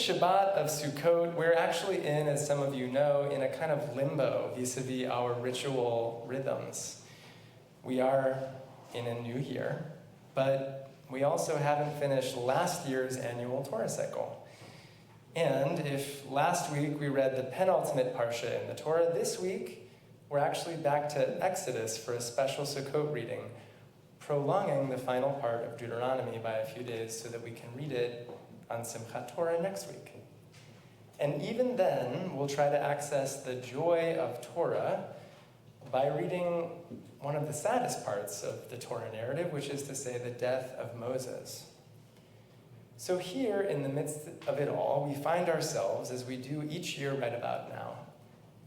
Shabbat of Sukkot, we're actually in, as some of you know, in a kind of limbo vis-a-vis our ritual rhythms. We are in a new year, but we also haven't finished last year's annual Torah cycle. And if last week we read the penultimate parsha in the Torah, this week we're actually back to Exodus for a special Sukkot reading, prolonging the final part of Deuteronomy by a few days so that we can read it on Simchat Torah next week. And even then, we'll try to access the joy of Torah by reading one of the saddest parts of the Torah narrative, which is to say the death of Moses. So here, in the midst of it all, we find ourselves, as we do each year right about now,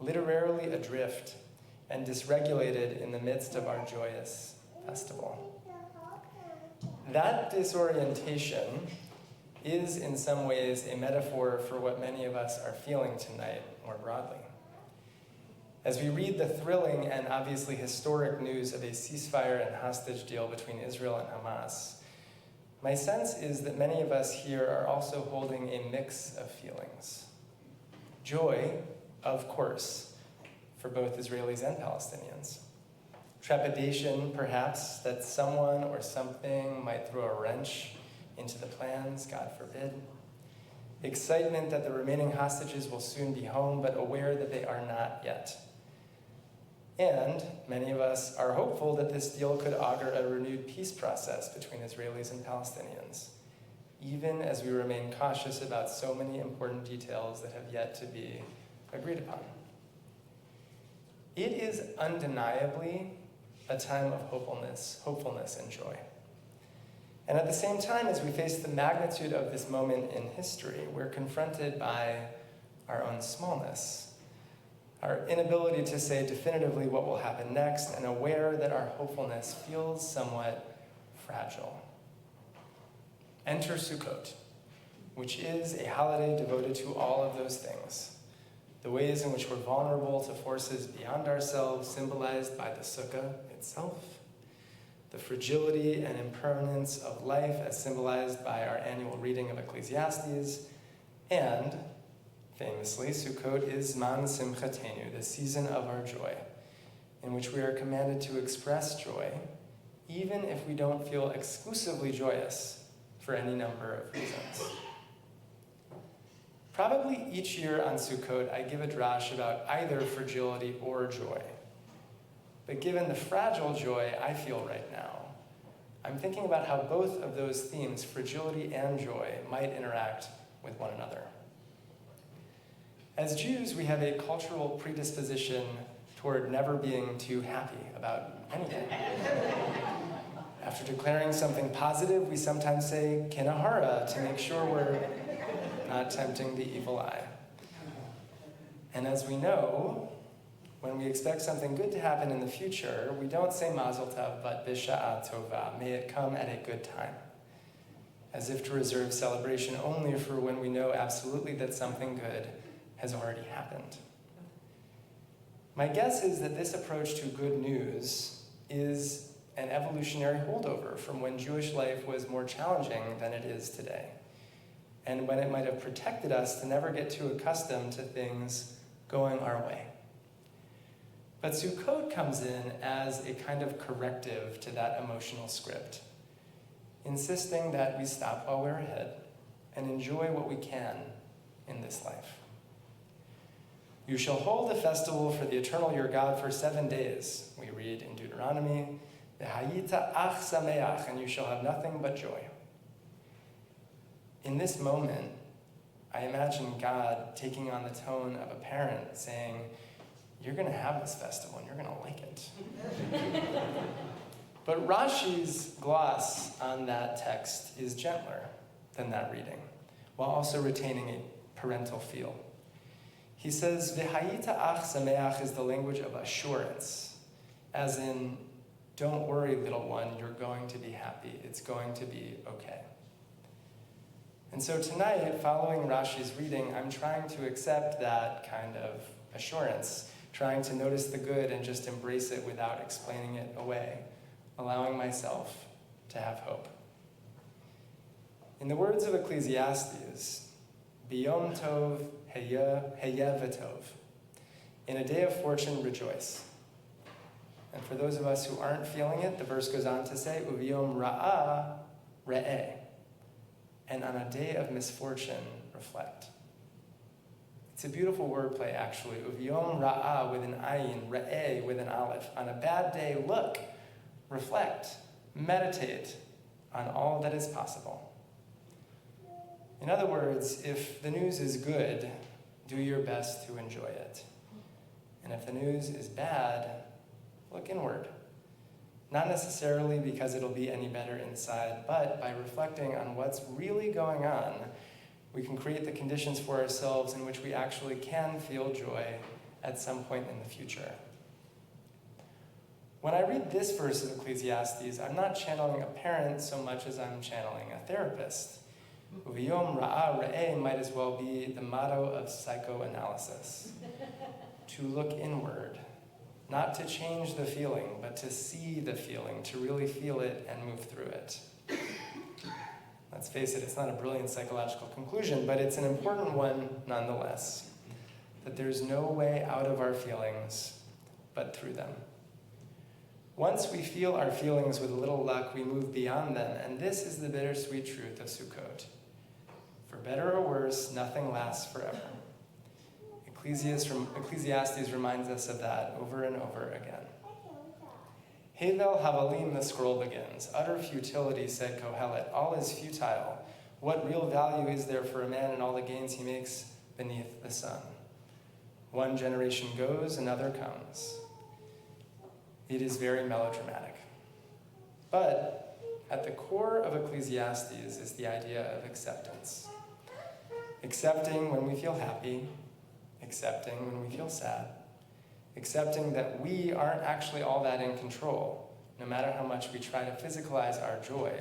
literally adrift and dysregulated in the midst of our joyous festival. That disorientation is in some ways a metaphor for what many of us are feeling tonight more broadly. As we read the thrilling and obviously historic news of a ceasefire and hostage deal between Israel and Hamas, my sense is that many of us here are also holding a mix of feelings. Joy, of course, for both Israelis and Palestinians. Trepidation, perhaps, that someone or something might throw a wrench into the plans, God forbid. Excitement that the remaining hostages will soon be home, but aware that they are not yet. And many of us are hopeful that this deal could augur a renewed peace process between Israelis and Palestinians, even as we remain cautious about so many important details that have yet to be agreed upon. It is undeniably a time of hopefulness and joy. And at the same time, as we face the magnitude of this moment in history, we're confronted by our own smallness, our inability to say definitively what will happen next, and aware that our hopefulness feels somewhat fragile. Enter Sukkot, which is a holiday devoted to all of those things. The ways in which we're vulnerable to forces beyond ourselves, symbolized by the sukkah itself. The fragility and impermanence of life as symbolized by our annual reading of Ecclesiastes, and, famously, Sukkot is Zman Simchatenu, the season of our joy, in which we are commanded to express joy, even if we don't feel exclusively joyous for any number of reasons. Probably each year on Sukkot, I give a drash about either fragility or joy. But given the fragile joy I feel right now, I'm thinking about how both of those themes, fragility and joy, might interact with one another. As Jews, we have a cultural predisposition toward never being too happy about anything. After declaring something positive, we sometimes say kinahara to make sure we're not tempting the evil eye. And as we know, when we expect something good to happen in the future, we don't say mazel tov, but bisha'a tova, may it come at a good time, as if to reserve celebration only for when we know absolutely that something good has already happened. My guess is that this approach to good news is an evolutionary holdover from when Jewish life was more challenging than it is today, and when it might have protected us to never get too accustomed to things going our way. But Sukkot comes in as a kind of corrective to that emotional script, insisting that we stop while we're ahead and enjoy what we can in this life. You shall hold a festival for the eternal your God for 7 days, we read in Deuteronomy, V'hayita ach sameach, and you shall have nothing but joy. In this moment, I imagine God taking on the tone of a parent saying, you're going to have this festival and you're going to like it. But Rashi's gloss on that text is gentler than that reading, while also retaining a parental feel. He says, V'hayita ach sameach is the language of assurance, as in, don't worry, little one, you're going to be happy. It's going to be okay. And so tonight, following Rashi's reading, I'm trying to accept that kind of assurance, trying to notice the good and just embrace it without explaining it away, allowing myself to have hope. In the words of Ecclesiastes, B'yom tov heya v'tov. In a day of fortune, rejoice. And for those of us who aren't feeling it, the verse goes on to say, Uv'yom ra'ah re'eh. And on a day of misfortune, reflect. It's a beautiful wordplay, actually. Uv'yom ra'ah with an ayin, re'eh with an aleph. On a bad day, look, reflect, meditate on all that is possible. In other words, if the news is good, do your best to enjoy it. And if the news is bad, look inward. Not necessarily because it'll be any better inside, but by reflecting on what's really going on, we can create the conditions for ourselves in which we actually can feel joy at some point in the future. When I read this verse of Ecclesiastes, I'm not channeling a parent so much as I'm channeling a therapist. Uv'yom ra'ah re'eh might as well be the motto of psychoanalysis. To look inward, not to change the feeling, but to see the feeling, to really feel it and move through it. Let's face it, it's not a brilliant psychological conclusion, but it's an important one nonetheless. That there's no way out of our feelings but through them. Once we feel our feelings with a little luck, we move beyond them, and this is the bittersweet truth of Sukkot. For better or worse, nothing lasts forever. Ecclesiastes reminds us of that over and over again. Hevel Havalim, the scroll begins. Utter futility, said Kohelet. All is futile. What real value is there for a man in all the gains he makes beneath the sun? One generation goes, another comes. It is very melodramatic. But at the core of Ecclesiastes is the idea of acceptance. Accepting when we feel happy, accepting when we feel sad, accepting that we aren't actually all that in control, no matter how much we try to physicalize our joy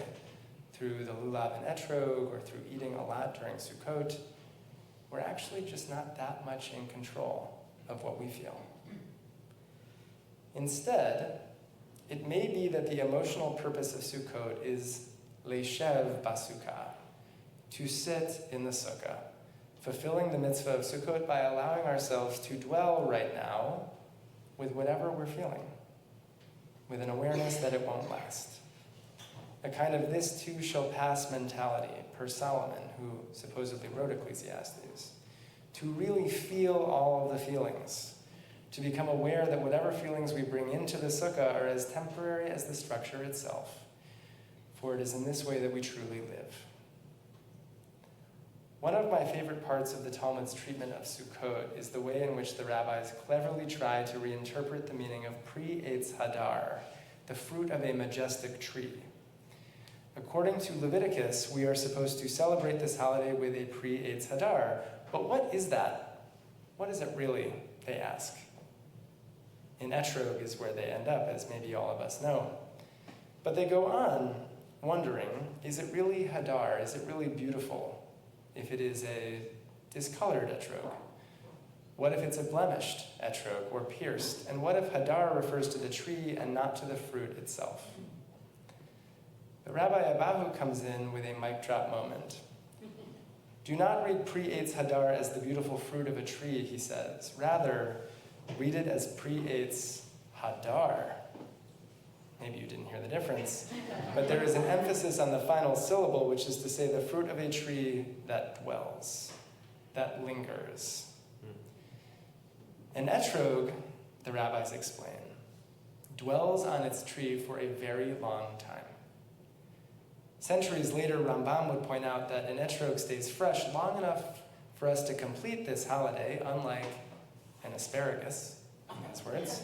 through the lulav and etrog or through eating a lot during Sukkot. We're actually just not that much in control of what we feel. Instead, it may be that the emotional purpose of Sukkot is leishev basukah, to sit in the sukkah, fulfilling the mitzvah of Sukkot by allowing ourselves to dwell right now with whatever we're feeling, with an awareness that it won't last. A kind of this too shall pass mentality, per Solomon, who supposedly wrote Ecclesiastes, to really feel all of the feelings, to become aware that whatever feelings we bring into the sukkah are as temporary as the structure itself, for it is in this way that we truly live. One of my favorite parts of the Talmud's treatment of Sukkot is the way in which the rabbis cleverly try to reinterpret the meaning of pre-Eitz Hadar, the fruit of a majestic tree. According to Leviticus, we are supposed to celebrate this holiday with a pre-Eitz Hadar. But what is that? What is it really, they ask. In etrog is where they end up, as maybe all of us know. But they go on wondering, is it really Hadar? Is it really beautiful? If it is a discolored etrog? What if it's a blemished etrog or pierced? And what if Hadar refers to the tree and not to the fruit itself? But Rabbi Abahu comes in with a mic drop moment. Do not read pre-Eitz Hadar as the beautiful fruit of a tree, he says. Rather, read it as pre-Eitz Hadar. Maybe you didn't hear the difference. But there is an emphasis on the final syllable, which is to say the fruit of a tree that dwells, that lingers. An etrog, the rabbis explain, dwells on its tree for a very long time. Centuries later, Rambam would point out that an etrog stays fresh long enough for us to complete this holiday, unlike an asparagus, in his words.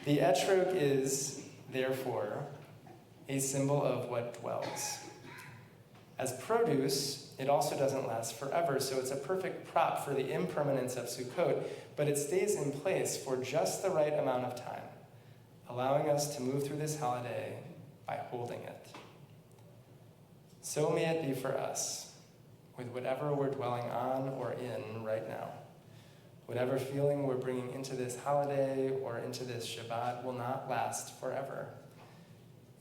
The etrog is, therefore, a symbol of what dwells. As produce, it also doesn't last forever, so it's a perfect prop for the impermanence of Sukkot, but it stays in place for just the right amount of time, allowing us to move through this holiday by holding it. So may it be for us, with whatever we're dwelling on or in right now. Whatever feeling we're bringing into this holiday or into this Shabbat will not last forever,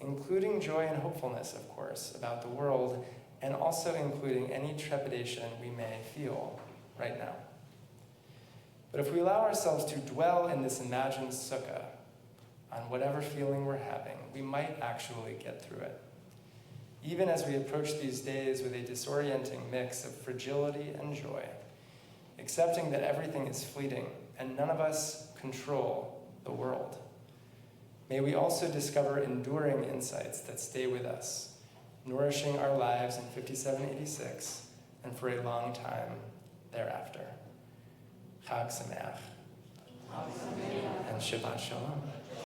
including joy and hopefulness, of course, about the world and also including any trepidation we may feel right now. But if we allow ourselves to dwell in this imagined sukkah, on whatever feeling we're having, we might actually get through it. Even as we approach these days with a disorienting mix of fragility and joy, accepting that everything is fleeting and none of us control the world. May we also discover enduring insights that stay with us, nourishing our lives in 5786 and for a long time thereafter. Chag Sameach and Shabbat Shalom.